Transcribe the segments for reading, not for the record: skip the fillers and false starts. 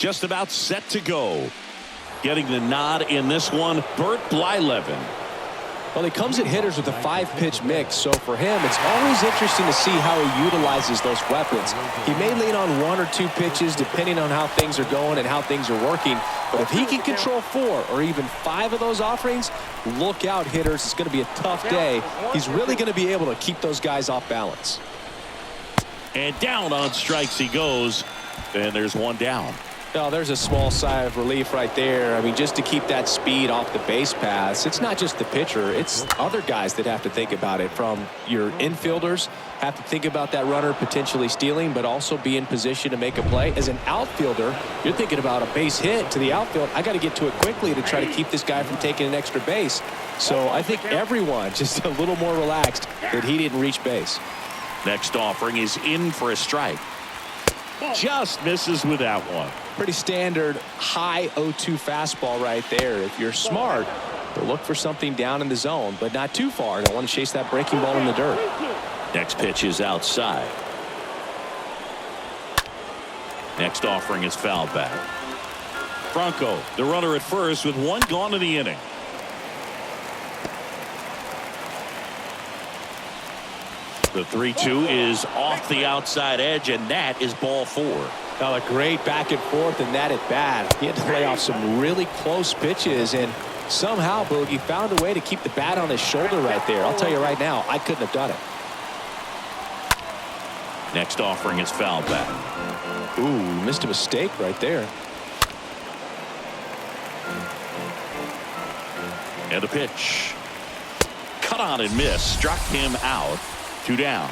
just about set to go. Getting the nod in this one, Bert Blyleven. Well, he comes at hitters with a 5-pitch mix, so for him, it's always interesting to see how he utilizes those weapons. He may lean on 1 or 2 pitches depending on how things are going and how things are working, but if he can control 4 or even 5 of those offerings, look out, hitters. It's going to be a tough day. He's really going to be able to keep those guys off balance. And down on strikes he goes, and there's one down. Oh, there's a small sigh of relief right there. I mean, just to keep that speed off the base paths, it's not just the pitcher, it's other guys that have to think about it. From your infielders have to think about that runner potentially stealing, but also be in position to make a play. As an outfielder, you're thinking about a base hit to the outfield. I got to get to it quickly to try to keep this guy from taking an extra base. So I think everyone just a little more relaxed that he didn't reach base. Next offering is in for a strike. Just misses with that one. Pretty standard high 0-2 fastball right there. If you're smart, you'll look for something down in the zone, but not too far. Don't want to chase that breaking ball in the dirt. Next pitch is outside. Next offering is fouled back. Franco, the runner at first with 1 gone in the inning. The 3-2 is off the outside edge, and that is ball 4. Now a great back and forth, and that at bat. He had to lay off some really close pitches, and somehow Boogie found a way to keep the bat on his shoulder right there. I'll tell you right now, I couldn't have done it. Next offering is fouled back. Ooh, missed a mistake right there. And a pitch. Cut on and miss. Struck him out. 2 down.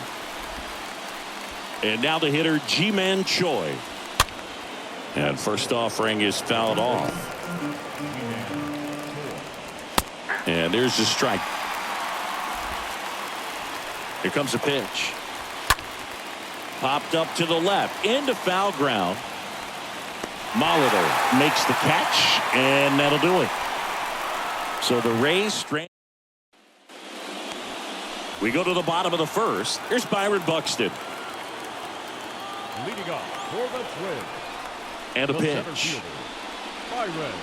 And now the hitter, Ji-Man Choi. And first offering is fouled off. And there's the strike. Here comes a pitch. Popped up to the left into foul ground. Molitor makes the catch, and that'll do it. So the Rays strand. We go to the bottom of the first. Here's Byron Buxton. Leading off for the Twins. And a pitch. Byron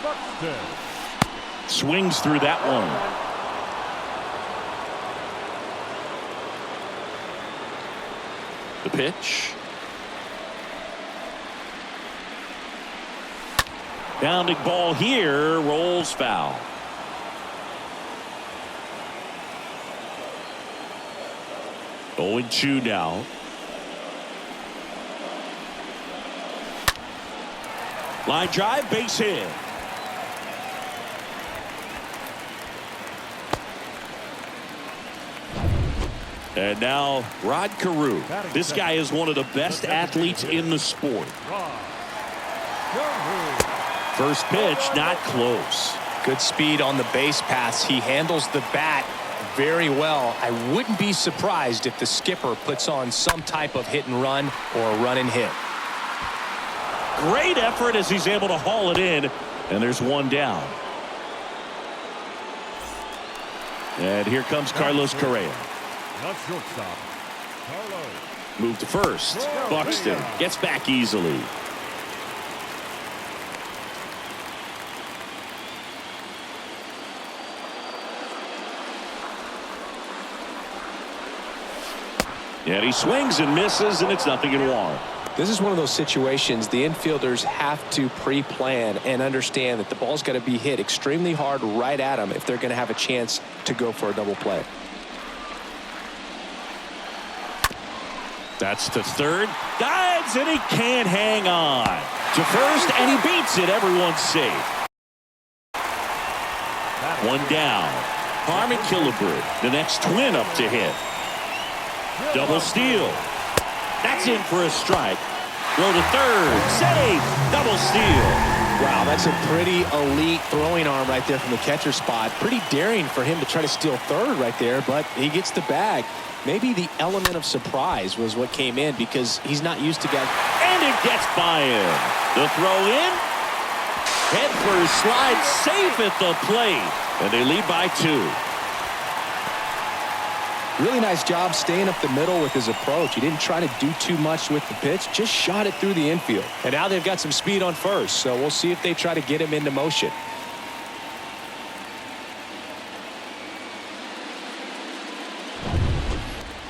Buxton. Swings through that one. The pitch. Bounding ball here, rolls foul. Oh, 0-2 now. Line drive, base hit. And now Rod Carew. This guy is one of the best athletes in the sport. First pitch, not close. Good speed on the base paths. He handles the bat very well. I wouldn't be surprised if the skipper puts on some type of hit and run or a run and hit. Great effort as he's able to haul it in, and there's one down. And here comes Carlos Correa. Not shortstop. Carlos. Move to first. Buxton gets back easily. And he swings and misses, and it's 0-1. This is one of those situations the infielders have to pre-plan and understand that the ball's got to be hit extremely hard right at them if they're going to have a chance to go for a double play. That's to third. Dives, and he can't hang on. To first, and he beats it. Everyone's safe. One down. Harmon Killebrew, the next Twin up to hit. Double steal. That's in for a strike. Throw to third. Safe. Double steal. Wow, that's a pretty elite throwing arm right there from the catcher spot. Pretty daring for him to try to steal third right there, but he gets the bag. Maybe the element of surprise was what came in because he's not used to guys. And it gets by him. The throw in. Head first slide safe at the plate. And they lead by 2. Really nice job staying up the middle with his approach. He didn't try to do too much with the pitch, just shot it through the infield. And now they've got some speed on first, so we'll see if they try to get him into motion.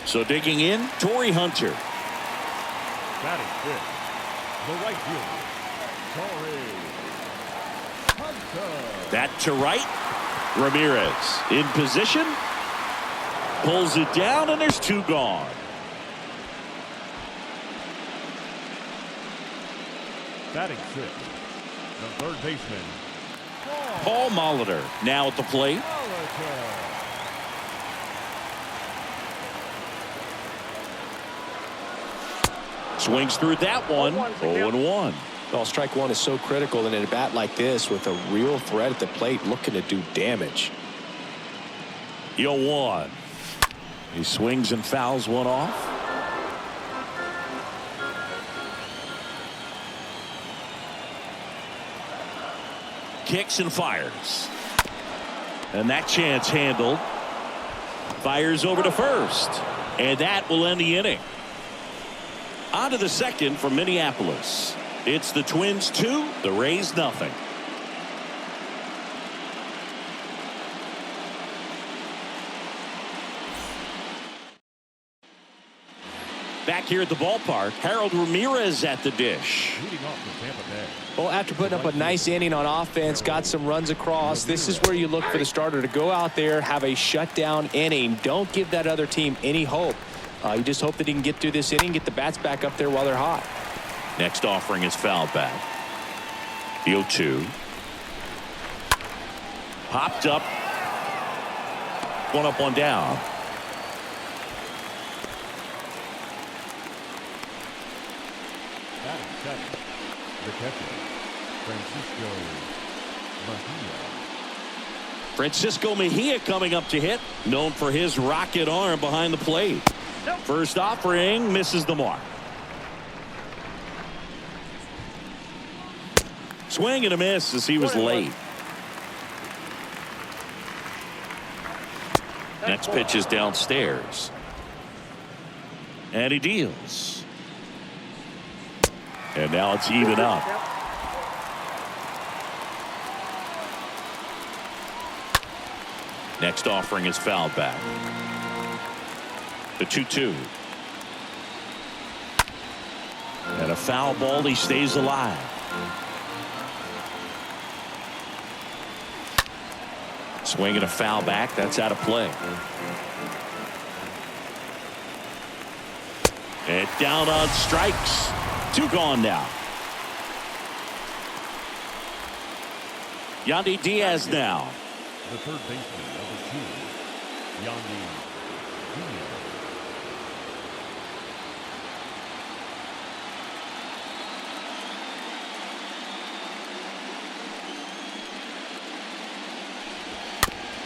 So digging in, Torrey Hunter. Batting fifth, the right fielder, Torrey Hunter. That to right. Ramirez in position. Pulls it down, and there's 2 gone. Batting sixth, the third baseman, Paul Molitor now at the plate. Molitor. Swings through that one. 0-1. Well, strike one is so critical in a bat like this with a real threat at the plate looking to do damage. 0-1. He swings and fouls one off. Kicks and fires. And that chance handled. Fires over to first. And that will end the inning. On to the second from Minneapolis. It's the Twins 2, the Rays nothing. Back here at the ballpark, Harold Ramirez at the dish. Leading off for Tampa Bay. Well, after putting up a nice inning on offense, got some runs across, this is where you look for the starter to go out there, have a shutdown inning. Don't give that other team any hope. You just hope that he can get through this inning, get the bats back up there while they're hot. Next offering is fouled back. 0-2. Popped up. One up, one down. Batting second, the catcher, Francisco Mejia. Francisco Mejia coming up to hit. Known for his rocket arm behind the plate. First offering misses the mark. Swing and a miss as he was late. Next pitch is downstairs. And he deals. And now it's even up. Next offering is fouled back. The 2-2. And a foul ball. He stays alive. Swing and a foul back. That's out of play. And down on strikes. 2 gone now. Yandy Diaz now. The third baseman of the team, Yandy Diaz.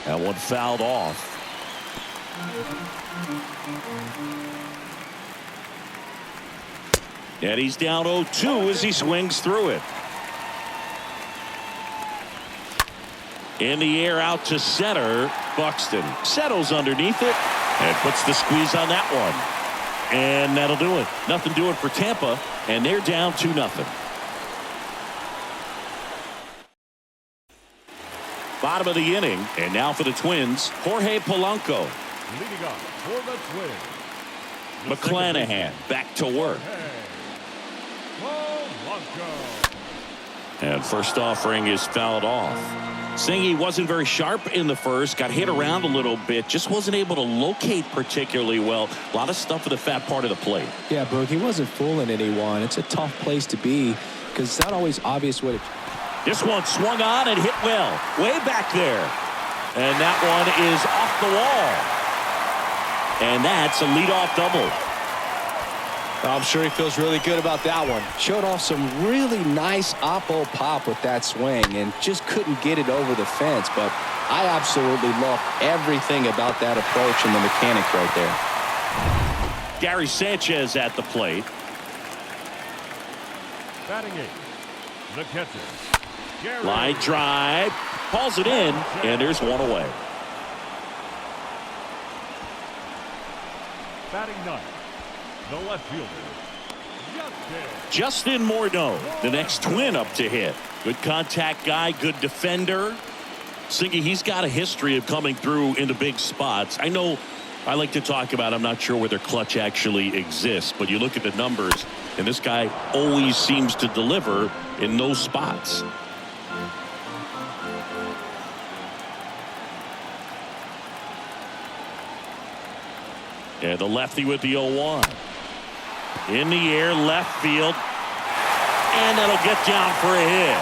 That one fouled off. And he's down 0-2 as he swings through it. In the air out to center. Buxton settles underneath it and puts the squeeze on that one. And that'll do it. Nothing doing for Tampa, and they're down 2-0. Bottom of the inning, and now for the Twins, Jorge Polanco. Leading up for the Twins, McClanahan back to work. Polanco. And first offering is fouled off. Saying he wasn't very sharp in the first, got hit around a little bit, just wasn't able to locate particularly well. A lot of stuff at the fat part of the plate. Yeah, Boog, he wasn't fooling anyone. It's a tough place to be because it's not always obvious what it. This one swung on and hit well, way back there. And that one is off the wall. And that's a leadoff double. I'm sure he feels really good about that one. Showed off some really nice oppo pop with that swing and just couldn't get it over the fence. But I absolutely love everything about that approach and the mechanic right there. Gary Sanchez at the plate. Batting eighth, the catcher, Gary. Line drive, hauls it in, and there's one away. Batting ninth, the left fielder, Justin Morneau, the next twin up to hit. Good contact guy, good defender. Singy, he's got a history of coming through into big spots. I know I like to talk about, I'm not sure where their clutch actually exists, but you look at the numbers, and this guy always seems to deliver in those spots. And the lefty with the 0-1. In the air, left field. And that'll get down for a hit.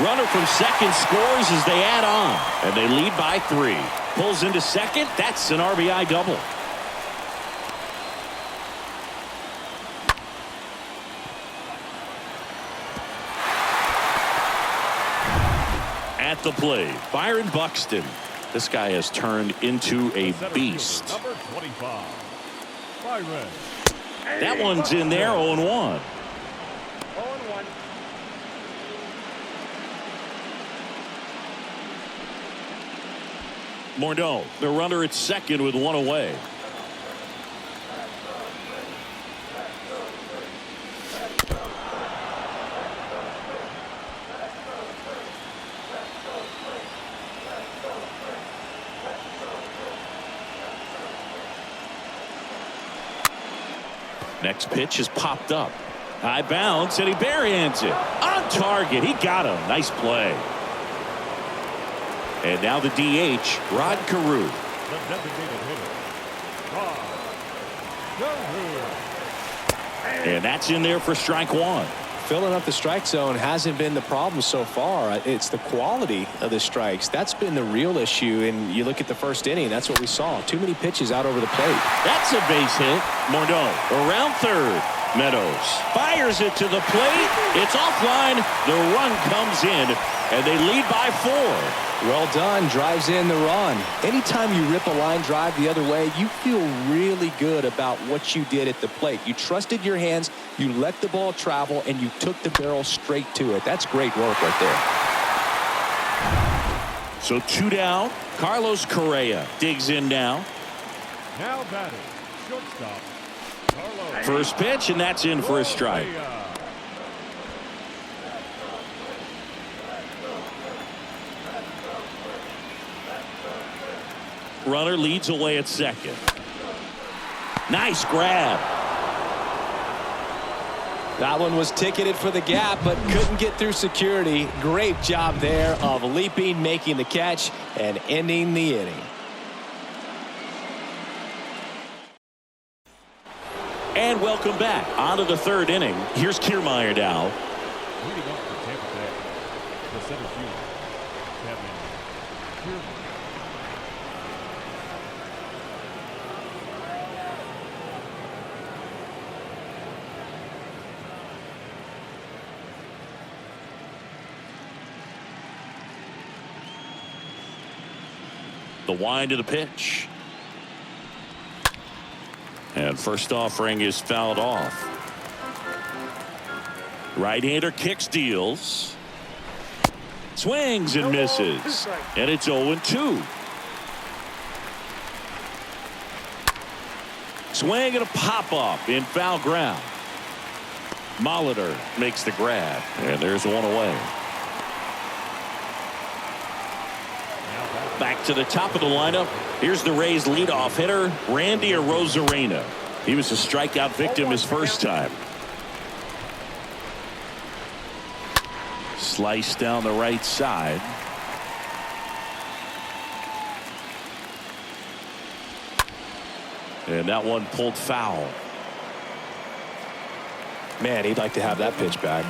Runner from second scores as they add on. And they lead by 3. Pulls into second. That's an RBI double. At the plate, Byron Buxton. This guy has turned into a beast. Number 25, Byron. That one's in there, 0-1. 0-1. Morneau, the runner at second with 1 away. Next pitch is popped up. High bounce, and he barehands it. On target. He got him. Nice play. And now the DH, Rod Carew. The designated hitter, Rod Carew. And that's in there for strike 1. Filling up the strike zone hasn't been the problem so far. It's the quality of the strikes. That's been the real issue. And you look at the first inning, that's what we saw. Too many pitches out over the plate. That's a base hit. Morneau around third. Meadows fires it to the plate. It's offline. The run comes in, and they lead by 4. Well done. Drives in the run. Anytime you rip a line drive the other way, you feel really good about what you did at the plate. You trusted your hands, you let the ball travel, and you took the barrel straight to it. That's great work right there. So 2 down. Carlos Correa digs in now. Now batting, shortstop, Carlos. First pitch, and that's in for a strike. Runner leads away at second. Nice grab. That one was ticketed for the gap, but couldn't get through security. Great job there of leaping, making the catch, and ending the inning. And welcome back. On to the 3rd inning. Here's Kiermaier now. Leading up for Tampa Bay, the center fielder, Kevin Kiermaier. The wind of the pitch. And first offering is fouled off. Right-hander kicks, deals. Swings and misses. And it's 0-2. Swing and a pop-up in foul ground. Molitor makes the grab. And there's 1 away. Back to the top of the lineup. Here's the Rays leadoff hitter, Randy Arozarena. He was a strikeout victim his first time. Slice down the right side. And that one pulled foul. Man, he'd like to have that pitch back.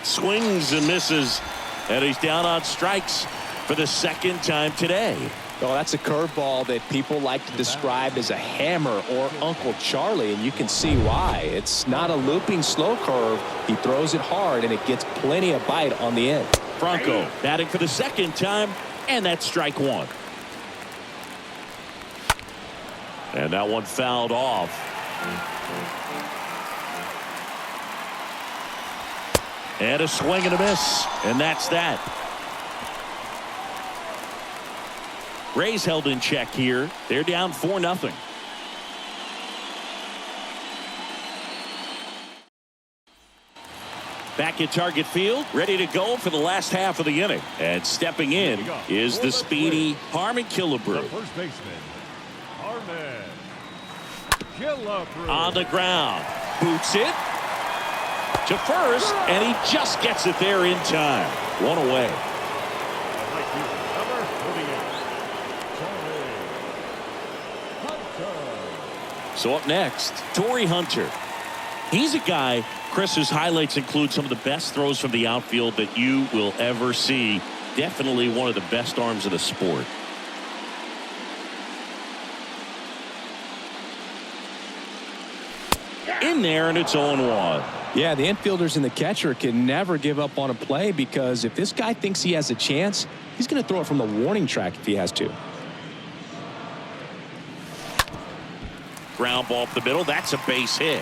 Swings and misses, and he's down on strikes for the 2nd time today. Oh, that's a curveball that people like to describe as a hammer or Uncle Charlie, and you can see why. It's not a looping slow curve. He throws it hard, and it gets plenty of bite on the end. Franco batting for the 2nd time, and that's strike 1. And that one fouled off. And a swing and a miss, and that's that. Rays held in check here. They're down 4-0. Back at Target Field, ready to go for the last half of the inning. And stepping in is the speedy Harmon Killebrew. First baseman, Harmon Killebrew. On the ground. Boots it to first, and he just gets it there in time. One away. Number 48, So up next, Torrey Hunter. He's a guy, Chris's highlights include some of the best throws from the outfield that you will ever see. Definitely one of the best arms of the sport. In there, and it's 0-1. Yeah, the infielders and the catcher can never give up on a play, because if this guy thinks he has a chance, he's going to throw it from the warning track if he has to. Ground ball up the middle. That's a base hit.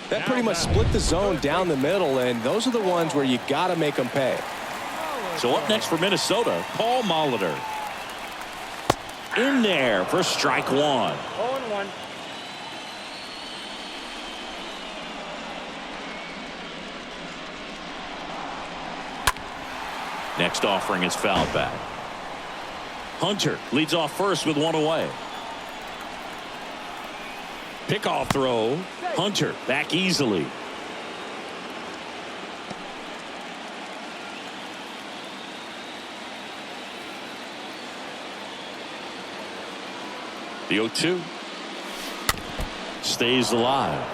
That pretty much split the zone down the middle, and those are the ones where you got to make them pay. So up next for Minnesota, Paul Molitor. In there for strike one. 0-1. Next offering is fouled back. Hunter leads off first with one away. Pickoff throw. Hunter back easily. The 0-2 stays alive.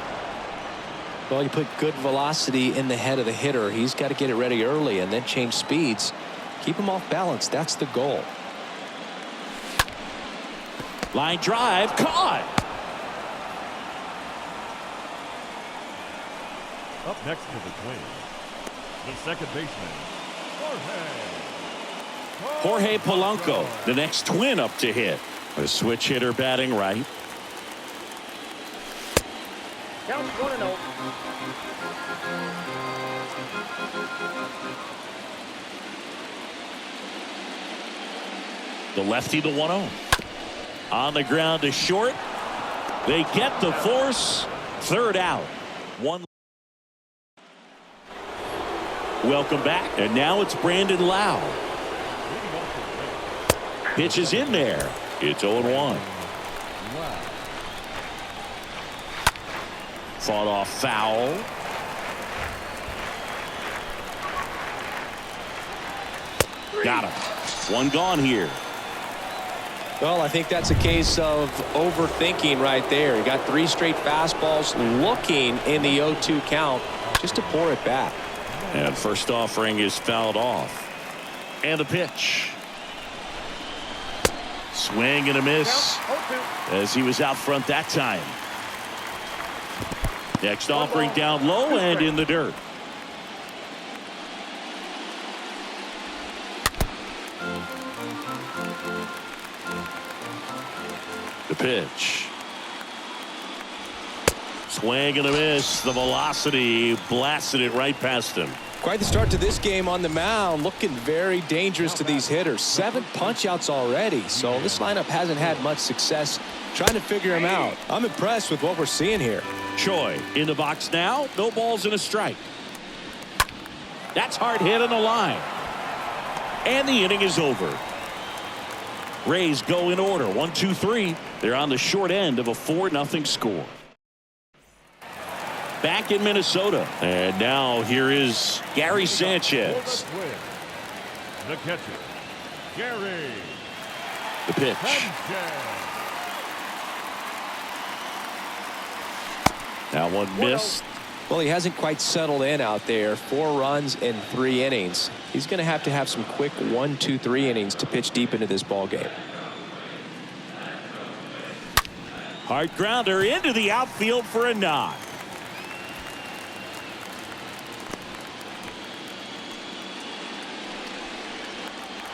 Well, you put good velocity in the head of the hitter. He's got to get it ready early and then change speeds. Keep him off balance. That's the goal. Line drive caught. Up next to the Twins, the second baseman, Jorge Polanco, the next Twin up to hit. A switch hitter batting right. Count 1-0. The lefty, the 1-0. On the ground to short. They get the force. Third out. One. Welcome back. And now it's Brandon Lau. Pitch is in there. It's 0-1. Fought off foul. Got him. One gone here. Well, I think that's a case of overthinking right there. He got 3 straight fastballs looking in the 0-2 count just to pour it back. And first offering is fouled off. And the pitch. Swing and a miss as he was out front that time. Next offering down low and in the dirt. The pitch. Swing and a miss. The velocity blasted it right past him. Quite the start to this game on the mound. Looking very dangerous to these hitters. 7 punch-outs already. So this lineup hasn't had much success trying to figure him out. I'm impressed with what we're seeing here. Choi in the box now. No balls and a strike. That's hard hit on the line. And the inning is over. Rays go in order. 1, 2, 3. They're on the short end of a 4-0 score. Back in Minnesota. And now here is Gary Sanchez. The catcher, Gary. The pitch. That one missed. Well, he hasn't quite settled in out there. 4 runs in 3 innings. He's going to have some quick 1, 2, 3 innings to pitch deep into this ball game. Hard grounder into the outfield for a knock.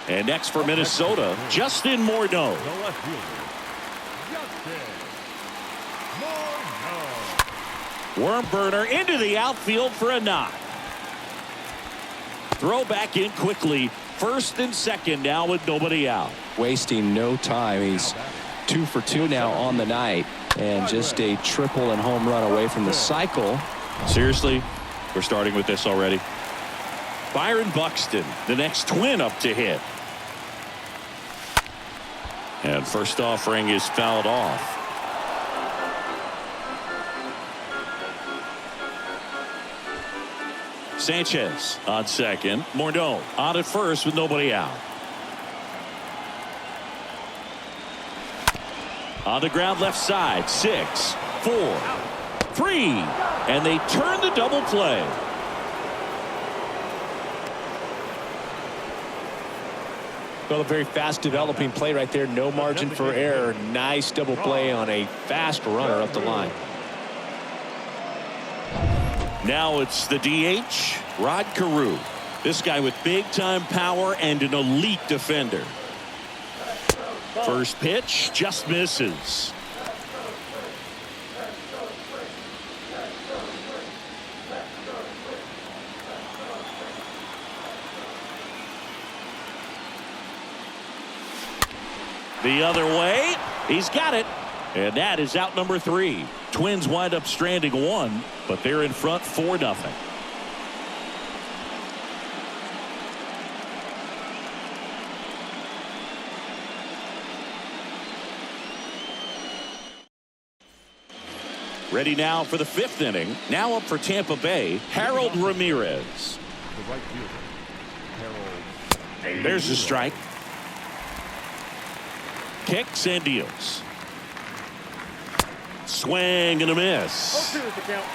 And next for Minnesota, Justin Morneau. The left fielder, Justin Morneau. Worm burner into the outfield for a knock. Throw back in quickly. First and second now with nobody out. Wasting no time. He's 2 for 2 now on the night, and just a triple and home run away from the cycle. Seriously, we're starting with this already. Byron Buxton, the next twin up to hit. And first offering is fouled off. Sanchez on second. Morneau on at first with nobody out. On the ground left side. 6, 4, 3. And they turn the double play. Well, a very fast developing play right there. No margin for error. Nice double play on a fast runner up the line. Now it's the DH, Rod Carew. This guy with big-time power and an elite defender. First pitch just misses. The other way. He's got it. And that is out number 3. Twins wind up stranding 1, but they're in front 4-0. Ready now for the 5th inning. Now up for Tampa Bay, Harold Ramirez. The right fielder, Harold. There's a strike. Kicks and deals. Swing and a miss. 0-2 is the count.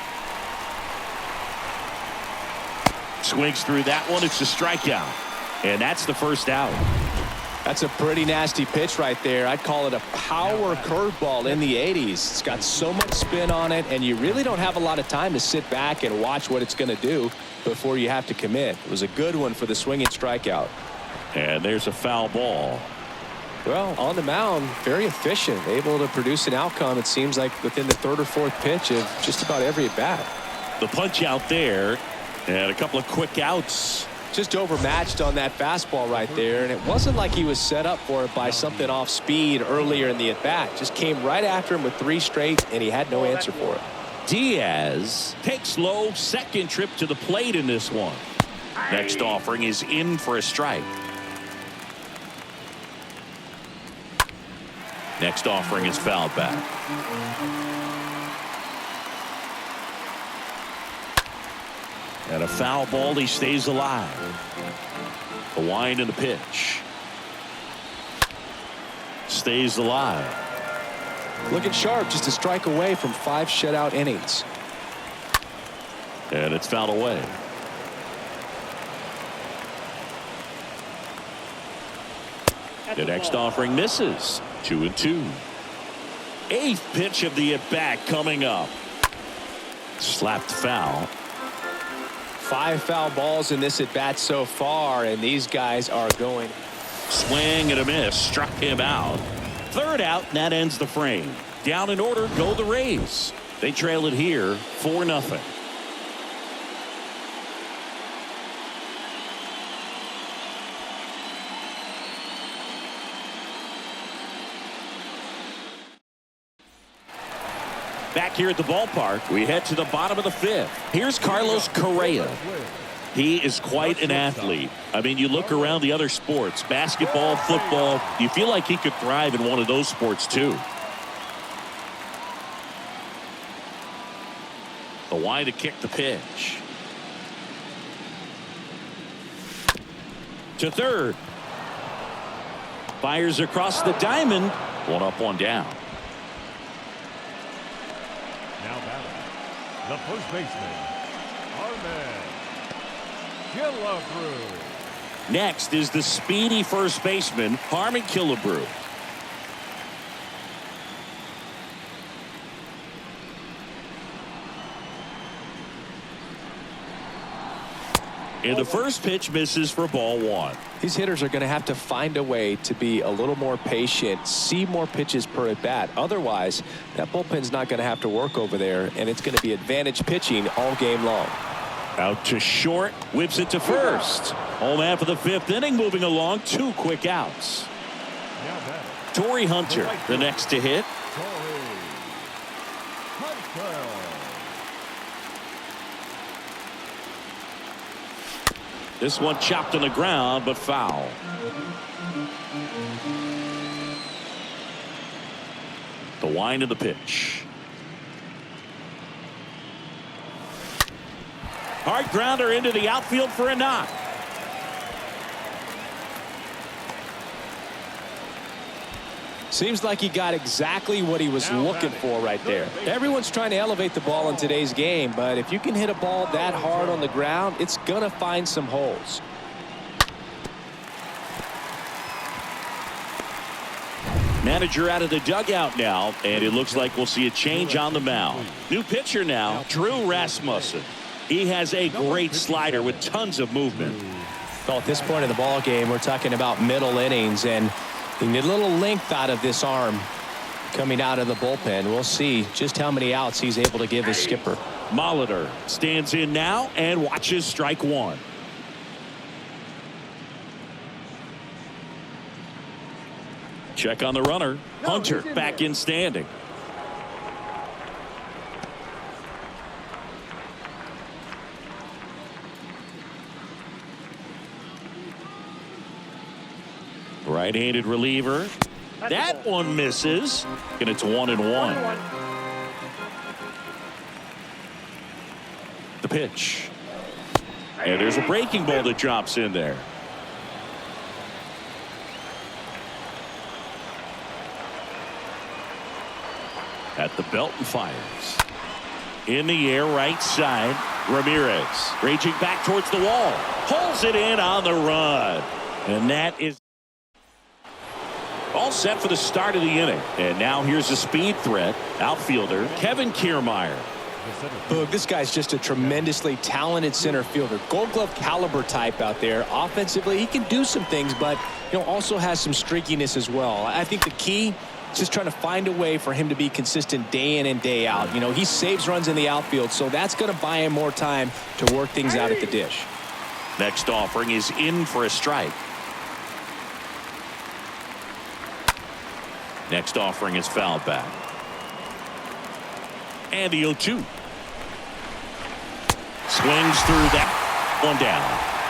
Swings through that one. It's a strikeout. And that's the first out. That's a pretty nasty pitch right there. I'd call it a power curveball in the 80s. It's got so much spin on it, and you really don't have a lot of time to sit back and watch what it's going to do before you have to commit. It was a good one for the swinging strikeout. And there's a foul ball. Well, on the mound, very efficient, able to produce an outcome, it seems like, within the 3rd or 4th pitch of just about every at-bat. The punch out there, and a couple of quick outs. Just overmatched on that fastball right there, and it wasn't like he was set up for it by something off speed earlier in the at-bat. Just came right after him with 3 straight, and he had no answer for it. Diaz takes low, second trip to the plate in this one. Next offering is in for a strike. Next offering is fouled back. And a foul ball. He stays alive. The wind and the pitch. Stays alive. Looking sharp, just a strike away from 5 shutout innings. And it's fouled away. The next offering misses. 2-2. 8th pitch of the at-bat coming up. Slapped foul. 5 foul balls in this at-bat so far, and these guys are going. Swing and a miss. Struck him out. 3rd out, and that ends the frame. Down in order go the Rays. They trail it here 4-0. Back here at the ballpark, we head to the bottom of the 5th. Here's Carlos Correa. He is quite an athlete. I mean, you look around the other sports, basketball, football, you feel like he could thrive in one of those sports too. The wind to kick the pitch. To 3rd. Fires across the diamond. 1 up, 1 down. Now batting, the first baseman, Arman Killebrew. Next is the speedy first baseman, Harmon Killebrew. And the first pitch misses for ball one. These hitters are going to have to find a way to be a little more patient, see more pitches per at bat. Otherwise, that bullpen's not going to have to work over there, and it's going to be advantage pitching all game long. Out to short, whips it to first. Home half of the fifth inning, moving along, 2 quick outs. Now batting. Torrey Hunter, the next to hit. Torrey Hunter. This one chopped on the ground, but foul. The wind of the pitch. Hard grounder into the outfield for a knock. Seems like he got exactly what he was looking for right there. Everyone's trying to elevate the ball in today's game, but if you can hit a ball that hard on the ground, it's going to find some holes. Manager out of the dugout now, and it looks like we'll see a change on the mound. New pitcher now, Drew Rasmussen. He has a great slider with tons of movement. Well, at this point in the ball game, we're talking about middle innings, and you need a little length out of this arm coming out of the bullpen. We'll see just how many outs he's able to give his skipper. Molitor stands in now and watches strike one. Check on the runner. Hunter back in standing. Right-handed reliever. That one misses. And it's 1-1. The pitch. And there's a breaking ball that drops in there. At the belt and fires. In the air, right side. Ramirez raging back towards the wall. Pulls it in on the run. And that is all set for the start of the inning. And now here's a speed threat. Outfielder Kevin Kiermaier. Boog, this guy's just a tremendously talented center fielder. Gold Glove caliber type out there. Offensively, he can do some things, but also has some streakiness as well. I think the key is just trying to find a way for him to be consistent day in and day out. He saves runs in the outfield, so that's going to buy him more time to work things out at the dish. Next offering is in for a strike. Next offering is fouled back. And the 0-2. Swings through that one down.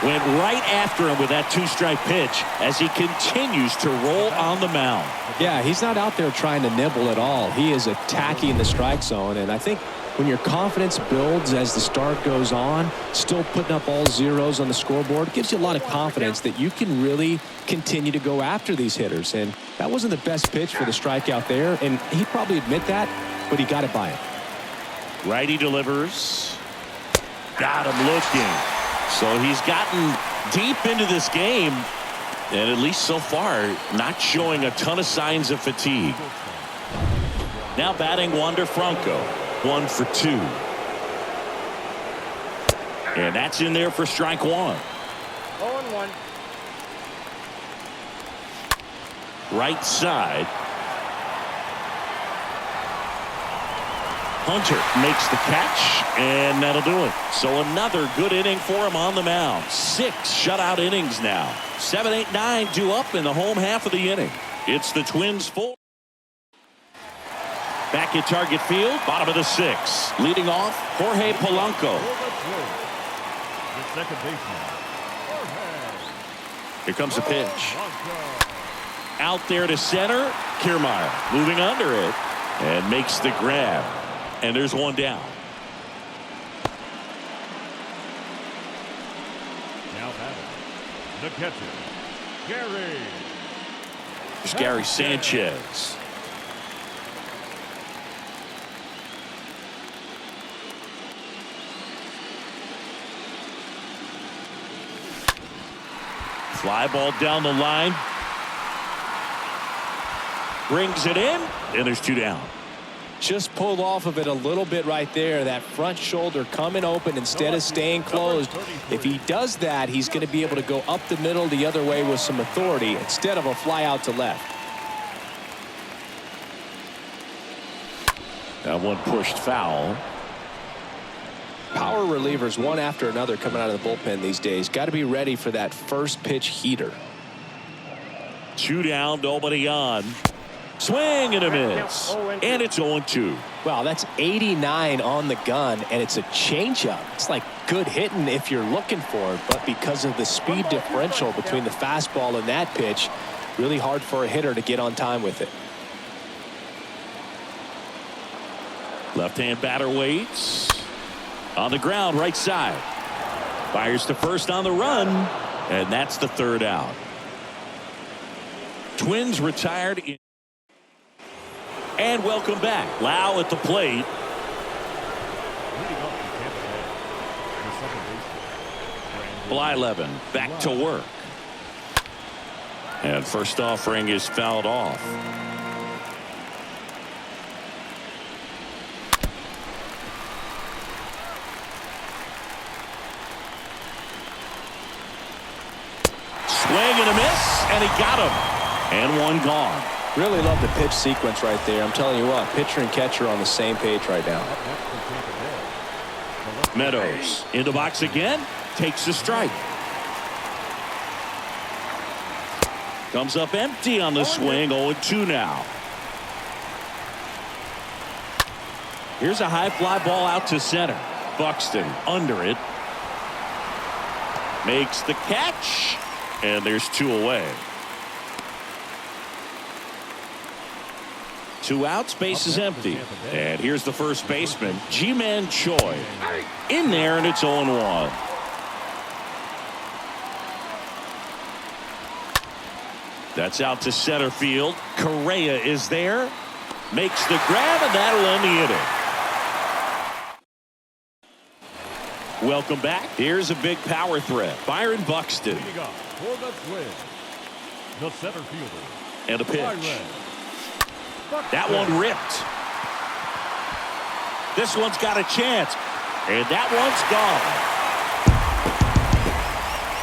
Went right after him with that 2-strike pitch as he continues to roll on the mound. Yeah, he's not out there trying to nibble at all. He is attacking the strike zone, and I think when your confidence builds as the start goes on, still putting up all zeros on the scoreboard gives you a lot of confidence that you can really continue to go after these hitters. And that wasn't the best pitch for the strikeout there, and he'd probably admit that, but he got it by him. Righty delivers. Got him looking. So he's gotten deep into this game, and at least so far, not showing a ton of signs of fatigue. Now batting Wander Franco. 1 for 2. And that's in there for strike one. 0-1. Right side. Hunter makes the catch, and that'll do it. So another good inning for him on the mound. 6 shutout innings now. 7, 8, 9 due up in the home half of the inning. It's the Twins' 4. Back at target field, bottom of the 6th. Leading off, Jorge Polanco. The second baseman. Here comes the pitch. Out there to center. Kiermaier moving under it and makes the grab. And there's one down. Now batting. The catcher, Gary. There's Gary Sanchez. Fly ball down the line. Brings it in, and there's 2 down. just pulled off of it a little bit right there. That front shoulder coming open instead of staying closed. If he does that, he's going to be able to go up the middle the other way with some authority instead of a fly out to left. That one pushed foul. Power relievers one after another coming out of the bullpen these days. Got to be ready for that first pitch heater. 2 down, nobody on. Swing and a miss. And it's 0-2. Wow, that's 89 on the gun, and it's a changeup. It's like good hitting if you're looking for it, but because of the speed differential between the fastball and that pitch, really hard for a hitter to get on time with it. Left-hand batter waits. On the ground, right side. Fires to first on the run, and that's the 3rd out. Twins retired in. And welcome back. Lau at the plate. Leading off the Tampa Bay, the second baseman, Blyleven back to work. And first offering is fouled off. Swing and a miss, and he got him. And one gone. Really love the pitch sequence right there. I'm telling you what, pitcher and catcher are on the same page right now. up next for Tampa Bay. Meadows in the box again, takes a strike. Comes up empty on the swing, 0-2 now. Here's a high fly ball out to center. Buxton under it. Makes the catch, and there's 2 away. 2 outs, base is empty. And here's the first baseman, Ji-Man Choi. In there, and it's 0-1. That's out to center field. Correa is there. Makes the grab, and that'll end the inning. Welcome back. Here's a big power threat. Byron Buxton. Leading off for the Twins, the center fielder. And a pitch. Byron That one ripped. This one's got a chance. And that one's gone.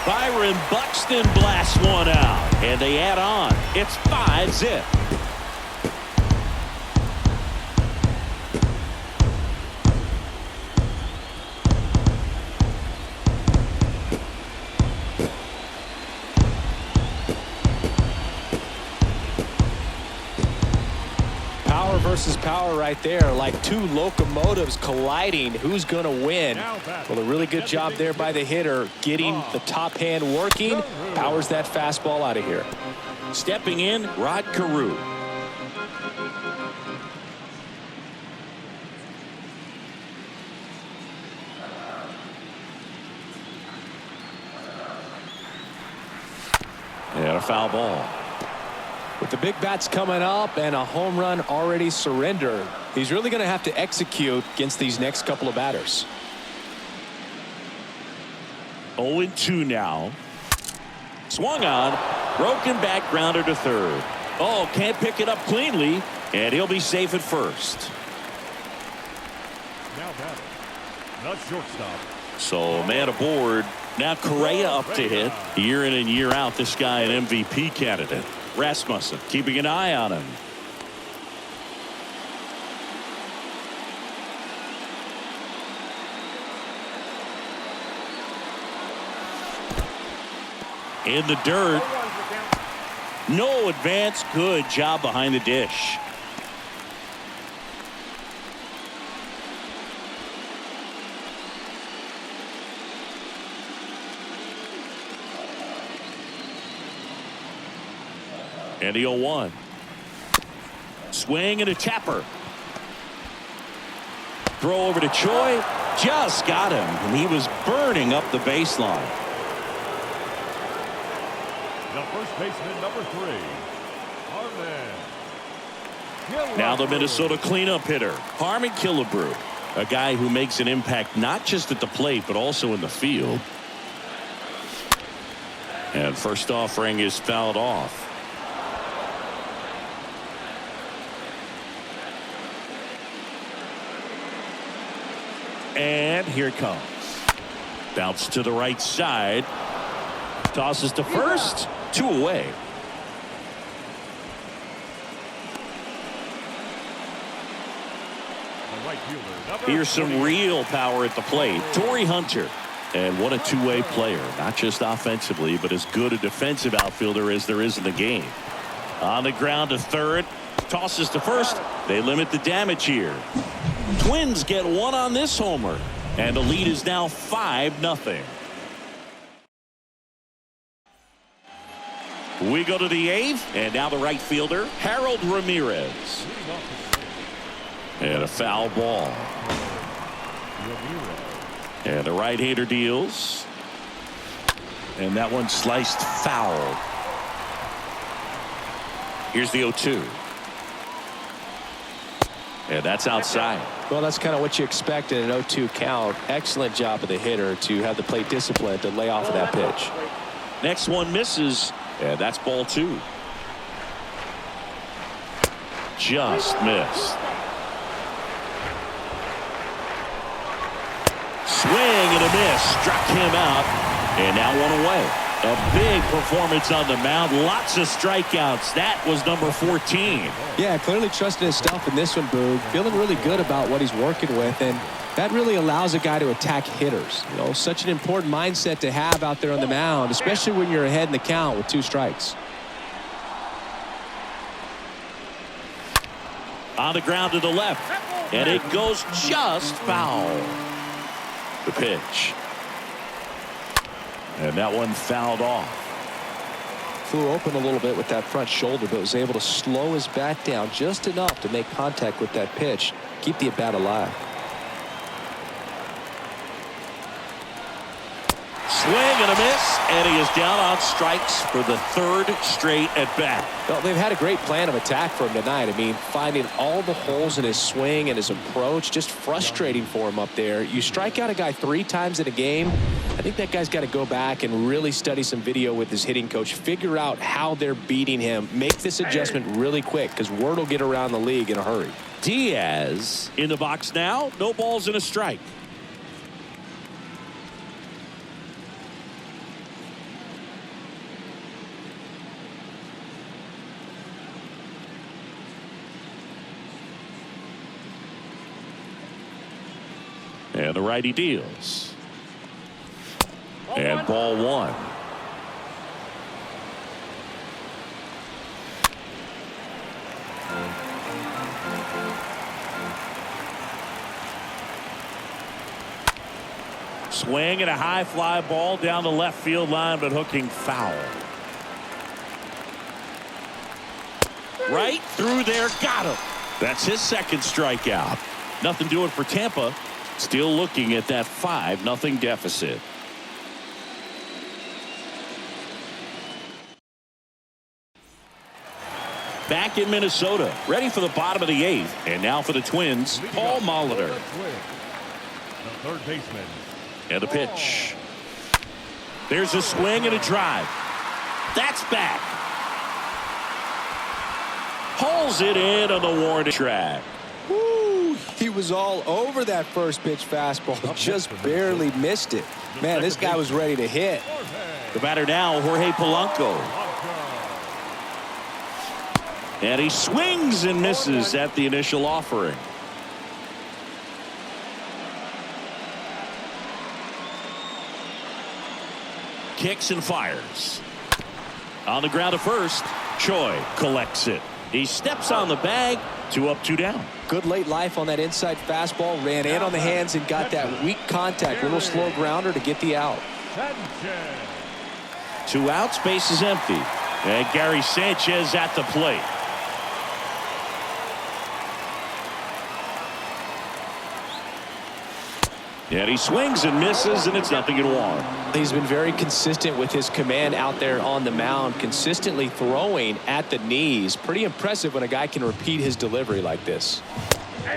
Byron Buxton blasts one out. And they add on. It's 5-zip. Power versus power right there, like 2 locomotives colliding. Who's going to win? Well, a really good job there by the hitter, getting the top hand working. Powers that fastball out of here. Stepping in, Rod Carew. And a foul ball. With the big bats coming up and a home run already surrendered, he's really going to have to execute against these next couple of batters. 0-2 now. Swung on. Broken back grounder to third. Oh, can't pick it up cleanly. And he'll be safe at first. now batting, the shortstop. So man aboard. Now Correa up to hit. Year in and year out, this guy an MVP candidate. Rasmussen keeping an eye on him. In the dirt. No advance. Good job behind the dish. And the 0-1. Swing and a tapper. Throw over to Choi. Just got him. And he was burning up the baseline. The first baseman, number 3, Harmon. Now the Minnesota cleanup hitter, Harmon Killebrew. A guy who makes an impact not just at the plate, but also in the field. And first offering is fouled off. And here it comes. Bounce to the right side. Tosses to first. 2 away. The right fielder, Here's some real power at the plate. Torrey Hunter. And what a two-way player. Not just offensively, but as good a defensive outfielder as there is in the game. On the ground to third. Tosses to first. They limit the damage here. Twins get one on this homer. And the lead is now 5-0. We go to the 8th. And now the right fielder, Harold Ramirez. And a foul ball. And the right-hander deals. And that one sliced foul. Here's the 0-2. And that's outside. Well, that's kind of what you expect in an 0-2 count. Excellent job of the hitter to have the plate discipline to lay off of that pitch. Next one misses. And that's ball 2. Just missed. Swing and a miss. Struck him out. And now one away. A big performance on the mound. Lots of strikeouts. That was number 14. Yeah, clearly trusting his stuff in this one, Boog. Feeling really good about what he's working with, and that really allows a guy to attack hitters. You know, such an important mindset to have out there on the mound, especially when you're ahead in the count with 2 strikes. On the ground to the left. And it goes just foul. The pitch. And that one fouled off. Flew open a little bit with that front shoulder, but was able to slow his bat down just enough to make contact with that pitch. Keep the at-bat alive. Swing and a miss, and he is down on strikes for the 3rd straight at bat. Well, they've had a great plan of attack for him tonight. I mean, finding all the holes in his swing and his approach, just frustrating for him up there. You strike out a guy 3 times in a game, I think that guy's got to go back and really study some video with his hitting coach, figure out how they're beating him, make this adjustment really quick, because word will get around the league in a hurry. Diaz in the box now. No balls and a strike. And the righty deals. And ball 1. Swing and a high fly ball down the left field line, but hooking foul. Right through there, got him. That's his 2nd strikeout. Nothing doing for Tampa. Still looking at that 5-0 deficit. Back in Minnesota, ready for the bottom of the 8th. And now for the Twins, Paul Molitor. The 3rd baseman. And the pitch. There's a swing and a drive. That's back. Pulls it in on the warning track. Woo, he was all over that first pitch fastball. Just barely missed it. Man, this guy was ready to hit. The batter now, Jorge Polanco. And he swings and misses at the initial offering. Kicks and fires. On the ground to first. Choi collects it. He steps on the bag. 2 up, 2 down. Good late life on that inside fastball. Ran in on the hands and got that weak contact. Little slow grounder to get the out. 2 outs, base is empty. And Gary Sanchez at the plate. And he swings and misses, and it's 0-1. He's been very consistent with his command out there on the mound, consistently throwing at the knees. Pretty impressive when a guy can repeat his delivery like this.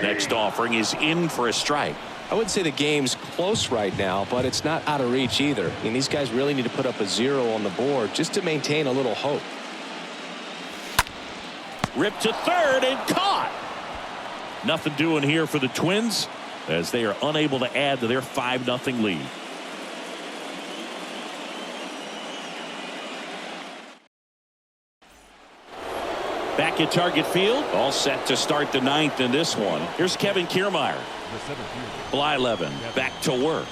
Next offering is in for a strike. I wouldn't say the game's close right now, but it's not out of reach either. I mean, these guys really need to put up a 0 on the board just to maintain a little hope. Ripped to third and caught. Nothing doing here for the Twins. as they are unable to add to their 5-0 lead. Back at Target Field, all set to start the 9th in this one. Here's Kevin Kiermaier. Blyleven back to work.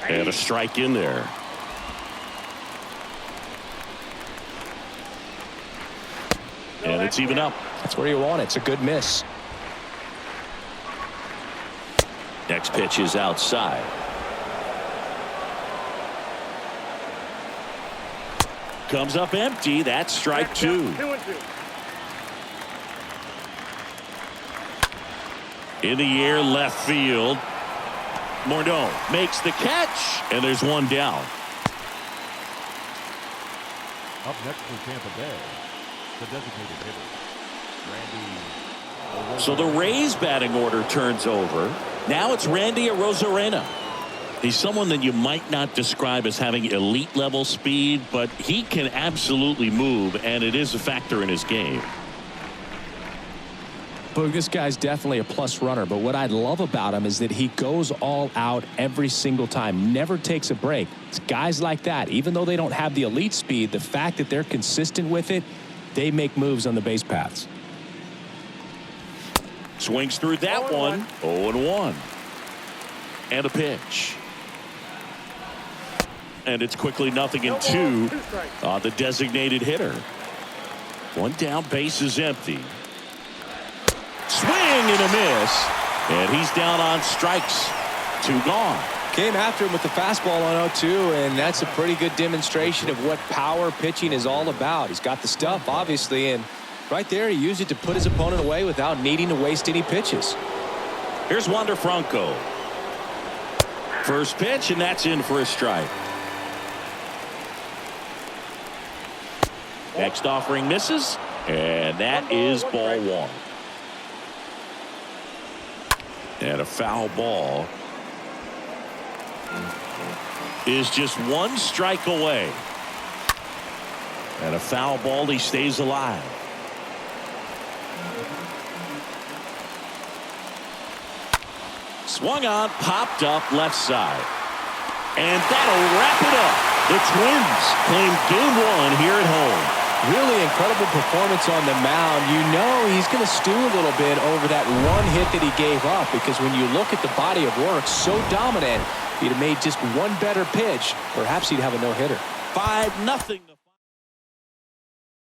And a strike in there. And it's even up. That's where you want it. It's a good miss. Next pitch is outside. Comes up empty. That's strike 2. 2-2. In the air, left field. Morneau makes the catch, and there's one down. Up next for Tampa Bay, the designated hitter, Randy. So the Rays batting order turns over. Now it's Randy Arozarena. He's someone that you might not describe as having elite level speed, but he can absolutely move, and it is a factor in his game. Boog, this guy's definitely a plus runner, but what I love about him is that he goes all out every single time, never takes a break. It's guys like that, even though they don't have the elite speed, the fact that they're consistent with it, they make moves on the base paths. Swings through that one. 0-1. And a pitch. And it's quickly 0-2 on the designated hitter. One down, base is empty. Swing and a miss. And he's down on strikes. 2 gone. Came after him with the fastball on 0-2, and that's a pretty good demonstration of what power pitching is all about. He's got the stuff, obviously, and right there he used it to put his opponent away without needing to waste any pitches. Here's Wander Franco. First pitch, and that's in for a strike. Next offering misses, and that is ball 1. And a foul ball is just 1 strike away. And a foul ball, he stays alive. Swung on, popped up left side. And that'll wrap it up. The Twins claim game 1 here at home. Really incredible performance on the mound. You know he's going to stew a little bit over that 1 hit that he gave up, because when you look at the body of work, so dominant, he'd have made just 1 better pitch. Perhaps he'd have a no-hitter. 5-0.